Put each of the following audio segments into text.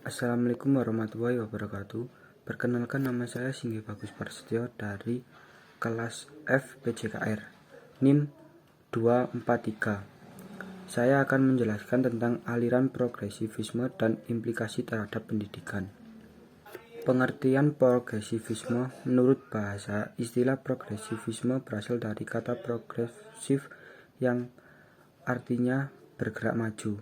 Assalamualaikum warahmatullahi wabarakatuh. Perkenalkan, nama saya Singgi Bagus Prasetyo dari kelas F PJKR NIM 243. Saya akan menjelaskan tentang aliran progresivisme dan implikasi terhadap pendidikan. Pengertian progresivisme menurut bahasa, istilah progresivisme berasal dari kata progresif yang artinya bergerak maju.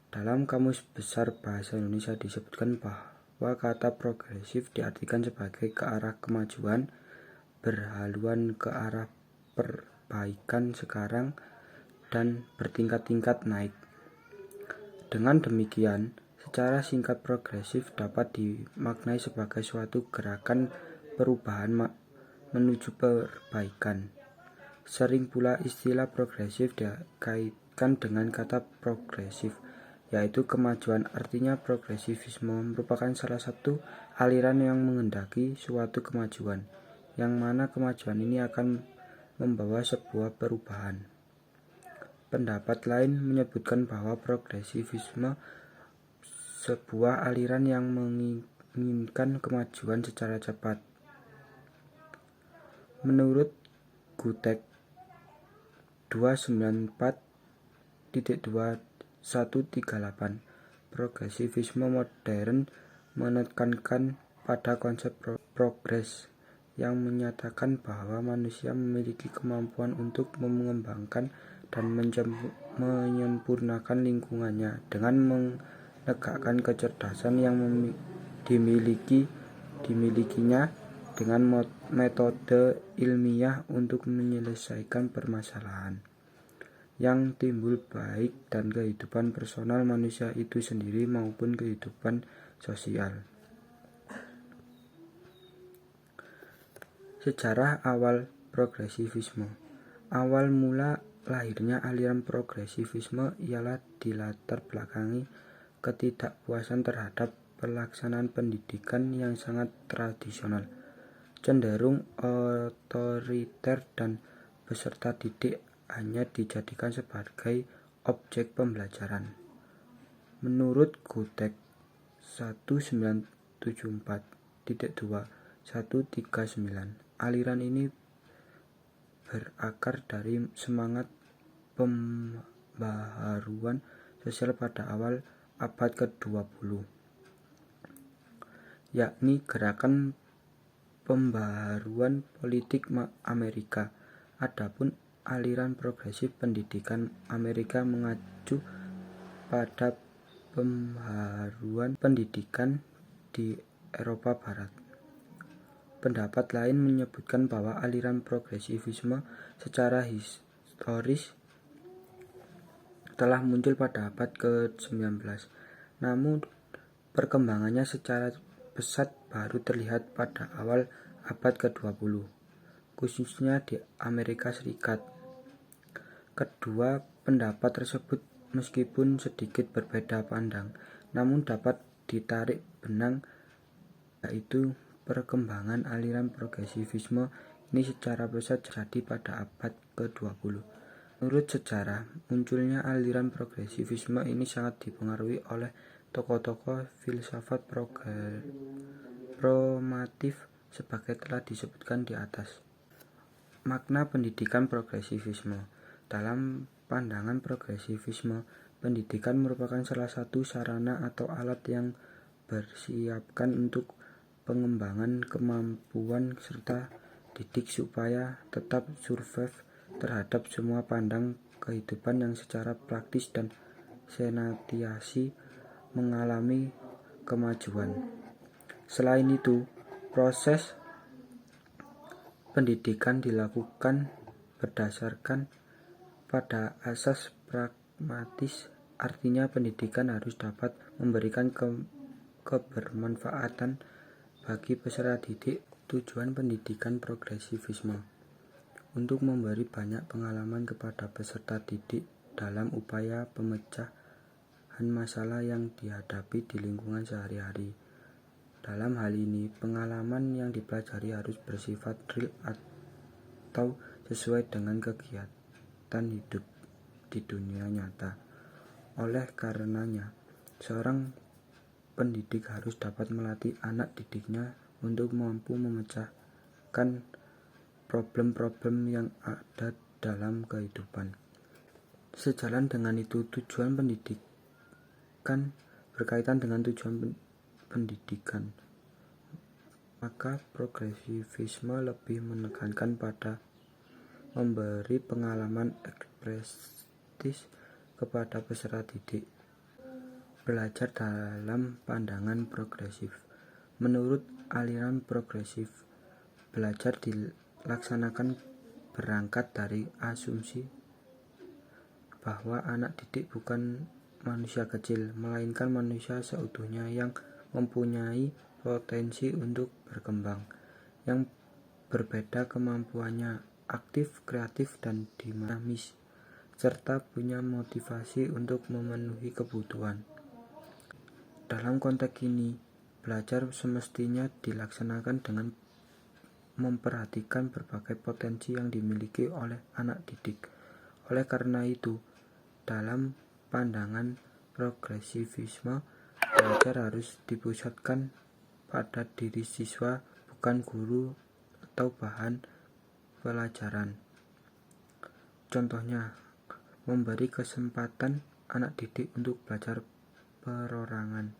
Dalam Kamus Besar Bahasa Indonesia disebutkan bahwa kata progresif diartikan sebagai ke arah kemajuan, berhaluan ke arah perbaikan sekarang, dan bertingkat-tingkat naik. Dengan demikian, secara singkat progresif dapat dimaknai sebagai suatu gerakan perubahan menuju perbaikan. Sering pula istilah progresif dikaitkan dengan kata progresif, yaitu kemajuan. Artinya progresivisme merupakan salah satu aliran yang menghendaki suatu kemajuan, yang mana kemajuan ini akan membawa sebuah perubahan. Pendapat lain menyebutkan bahwa progresivisme sebuah aliran yang menginginkan kemajuan secara cepat. Menurut Gutek 294.2138, progresivisme modern menekankan pada konsep progres yang menyatakan bahwa manusia memiliki kemampuan untuk mengembangkan dan menyempurnakan lingkungannya dengan menegakkan kecerdasan yang dimilikinya dengan metode ilmiah untuk menyelesaikan permasalahan yang timbul baik dan kehidupan personal manusia itu sendiri maupun kehidupan sosial. Sejarah awal progresivisme. Awal mula lahirnya aliran progresivisme ialah dilatar belakangi ketidakpuasan terhadap pelaksanaan pendidikan yang sangat tradisional, cenderung otoriter, dan peserta didik hanya dijadikan sebagai objek pembelajaran. Menurut Gutek 1974.2.139, aliran ini berakar dari semangat pembaharuan sosial pada awal abad ke-20, yakni gerakan pembaharuan politik Amerika. Adapun aliran progresif pendidikan Amerika mengacu pada pembaharuan pendidikan di Eropa Barat. Pendapat lain menyebutkan bahwa aliran progresivisme secara historis telah muncul pada abad ke-19, namun perkembangannya secara pesat baru terlihat pada awal abad ke-20, khususnya di Amerika Serikat. Kedua pendapat tersebut meskipun sedikit berbeda pandang, namun dapat ditarik benang, yaitu perkembangan aliran progresivisme ini secara pesat terjadi pada abad ke-20. Menurut sejarah, munculnya aliran progresivisme ini sangat dipengaruhi oleh tokoh-tokoh filsafat programatif sebagai telah disebutkan di atas. Makna pendidikan progresivisme. Dalam pandangan progresivisme, pendidikan merupakan salah satu sarana atau alat yang bersiapkan untuk pengembangan kemampuan serta didik supaya tetap survive terhadap semua pandang kehidupan yang secara praktis dan senantiasa mengalami kemajuan. Selain itu, proses pendidikan dilakukan berdasarkan pada asas pragmatis, artinya pendidikan harus dapat memberikan kebermanfaatan bagi peserta didik. Tujuan pendidikan progresivisme untuk memberi banyak pengalaman kepada peserta didik dalam upaya pemecahan masalah yang dihadapi di lingkungan sehari-hari. Dalam hal ini, pengalaman yang dipelajari harus bersifat real atau sesuai dengan kegiatan hidup di dunia nyata. Oleh karenanya, seorang pendidik harus dapat melatih anak didiknya untuk mampu memecahkan problem-problem yang ada dalam kehidupan. Sejalan dengan itu, tujuan pendidikan berkaitan dengan tujuan pendidikan. Maka progresivisme lebih menekankan pada memberi pengalaman ekspresif kepada peserta didik. Belajar dalam pandangan progresif. Menurut aliran progresif, belajar dilaksanakan berangkat dari asumsi bahwa anak didik bukan manusia kecil, melainkan manusia seutuhnya yang mempunyai potensi untuk berkembang, yang berbeda kemampuannya, aktif, kreatif, dan dinamis, serta punya motivasi untuk memenuhi kebutuhan. Dalam konteks ini, belajar semestinya dilaksanakan dengan memperhatikan berbagai potensi yang dimiliki oleh anak didik. Oleh karena itu, dalam pandangan progresivisme, belajar harus dipusatkan pada diri siswa, bukan guru atau bahan pelajaran. Contohnya, memberi kesempatan anak didik untuk belajar perorangan.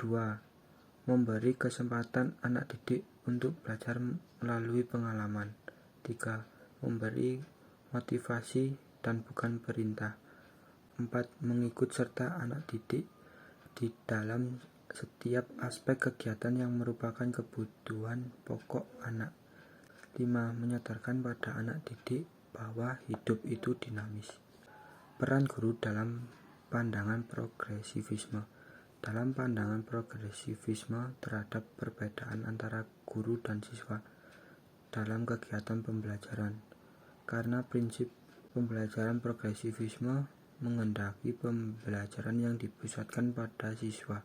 2. Memberi kesempatan anak didik untuk belajar melalui pengalaman. 3. Memberi motivasi dan bukan perintah. 4. Mengikut serta anak didik di dalam setiap aspek kegiatan yang merupakan kebutuhan pokok anak. 5. Menyadarkan pada anak didik bahwa hidup itu dinamis. Peran guru dalam pandangan progresivisme. Dalam pandangan progresivisme terhadap perbedaan antara guru dan siswa dalam kegiatan pembelajaran. Karena prinsip pembelajaran progresivisme menghendaki pembelajaran yang dipusatkan pada siswa.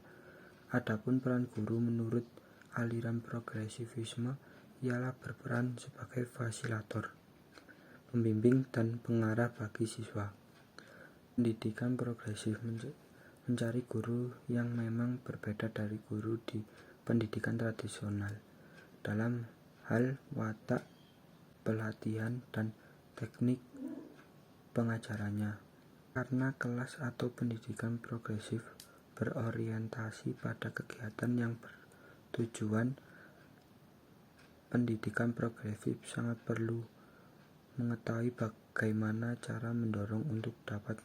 Adapun peran guru menurut aliran progresivisme ialah berperan sebagai fasilitator, pembimbing, dan pengarah bagi siswa. Pendidikan progresif mencari guru yang memang berbeda dari guru di pendidikan tradisional dalam hal watak, pelatihan, dan teknik pengajarannya. Karena kelas atau pendidikan progresif berorientasi pada kegiatan yang bertujuan, pendidikan progresif sangat perlu mengetahui bagaimana cara mendorong untuk dapat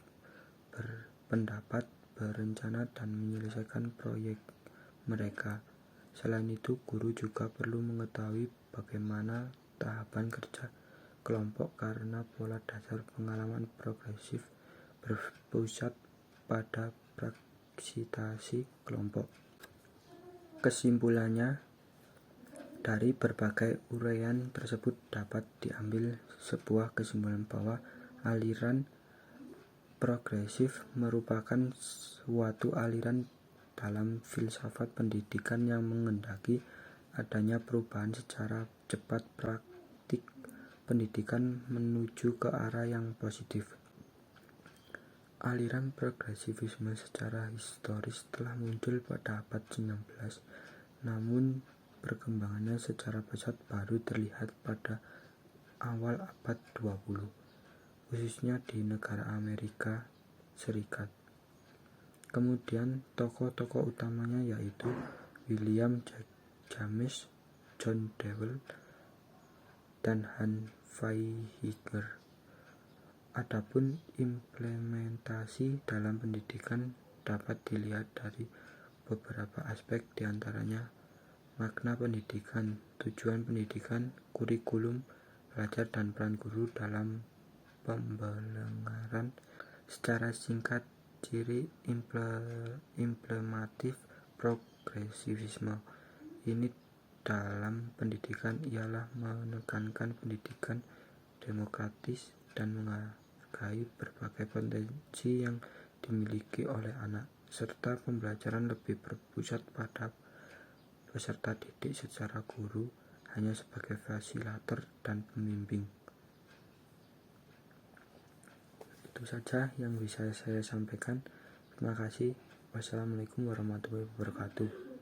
berpendapat, berencana, dan menyelesaikan proyek mereka. Selain itu, guru juga perlu mengetahui bagaimana tahapan kerja kelompok karena pola dasar pengalaman progresif berpusat pada praksitasi kelompok. Kesimpulannya, dari berbagai uraian tersebut dapat diambil sebuah kesimpulan bahwa aliran progresif merupakan suatu aliran dalam filsafat pendidikan yang menghendaki adanya perubahan secara cepat praktik pendidikan menuju ke arah yang positif. Aliran progresivisme secara historis telah muncul pada abad 19, namun perkembangannya secara pesat baru terlihat pada awal abad 20, khususnya di negara Amerika Serikat. Kemudian tokoh-tokoh utamanya yaitu William James, John Dewey, dan Hans Weihegger. Adapun implementasi dalam pendidikan dapat dilihat dari beberapa aspek, diantaranya makna pendidikan, tujuan pendidikan, kurikulum belajar, dan peran guru dalam pembelajaran. Secara singkat, ciri implementatif progresivisme ini dalam pendidikan ialah menekankan pendidikan demokratis dan menghargai berbagai potensi yang dimiliki oleh anak, serta pembelajaran lebih berpusat pada peserta didik secara guru hanya sebagai fasilitator dan pembimbing. Itu saja yang bisa saya sampaikan. Terima kasih. Wassalamualaikum warahmatullahi wabarakatuh.